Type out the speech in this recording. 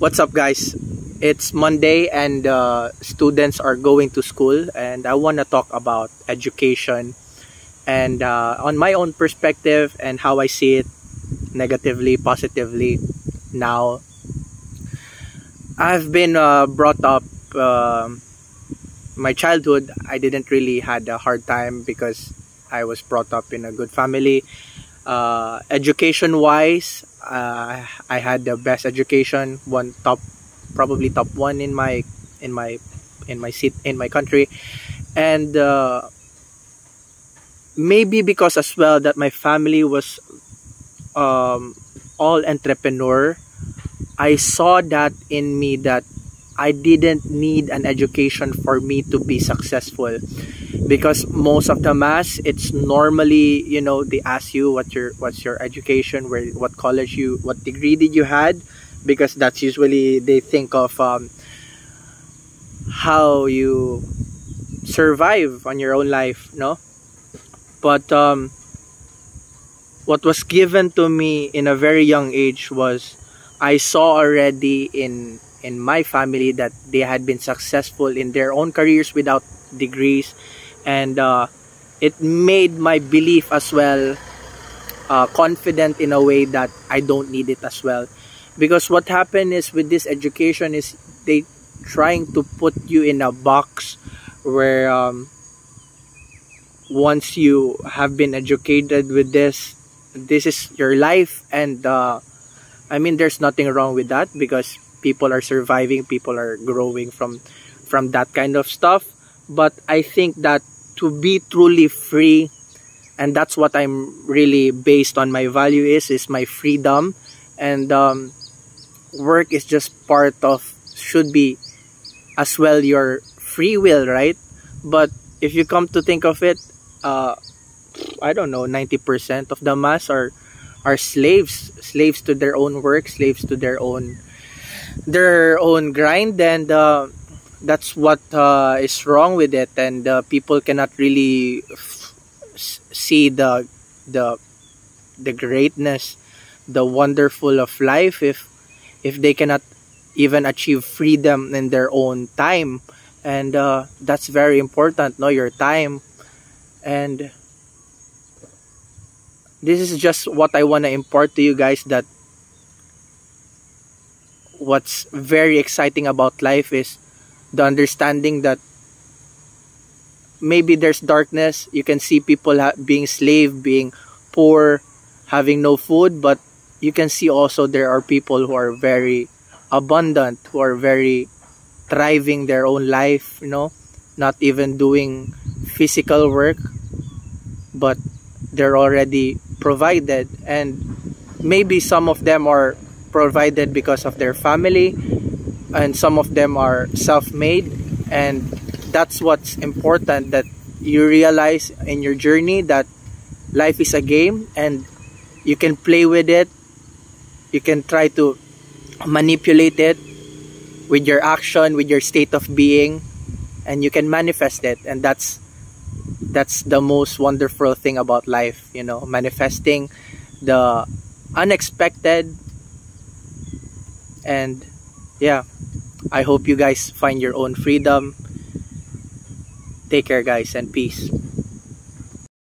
What's up, guys? It's Monday and students are going to school, and I want to talk about education and on my own perspective and how I see it negatively, positively. Now, I've been brought up my childhood. I didn't really had a hard time because I was brought up in a good family. Education wise, I had the best education, probably top one in my seat in my country. And maybe because as well that my family was all entrepreneur, I saw that in me, that I didn't need an education for me to be successful, because most of the mass, it's normally, they ask you what's your education, what college what degree did you had, because that's usually they think of how you survive on your own life, no? But what was given to me in a very young age was, I saw already in my family that they had been successful in their own careers without degrees, and it made my belief as well confident in a way that I don't need it as well. Because what happened is, with this education, is they trying to put you in a box where once you have been educated with this is your life. And I mean, there's nothing wrong with that, because people are surviving, people are growing from that kind of stuff. But I think that to be truly free, and that's what I'm really based on, my value is my freedom. And work is just part of, should be as well, your free will, right? But if you come to think of it, I don't know, 90% of the mass are slaves to their own work, slaves to their own grind. And that's what is wrong with it. And people cannot really see the greatness, the wonderful of life, if they cannot even achieve freedom in their own time. And that's very important, no? Your time. And this is just what I want to impart to you guys, that what's very exciting about life is the understanding that maybe there's darkness. You can see people being slave, being poor, having no food, but you can see also there are people who are very abundant, who are very thriving their own life, not even doing physical work, but they're already provided. And maybe some of them are provided because of their family, and some of them are self-made. And that's what's important, that you realize in your journey that life is a game, and you can play with it, you can try to manipulate it with your action, with your state of being, and you can manifest it. And that's the most wonderful thing about life, manifesting the unexpected. And yeah, I hope you guys find your own freedom. Take care, guys, and peace.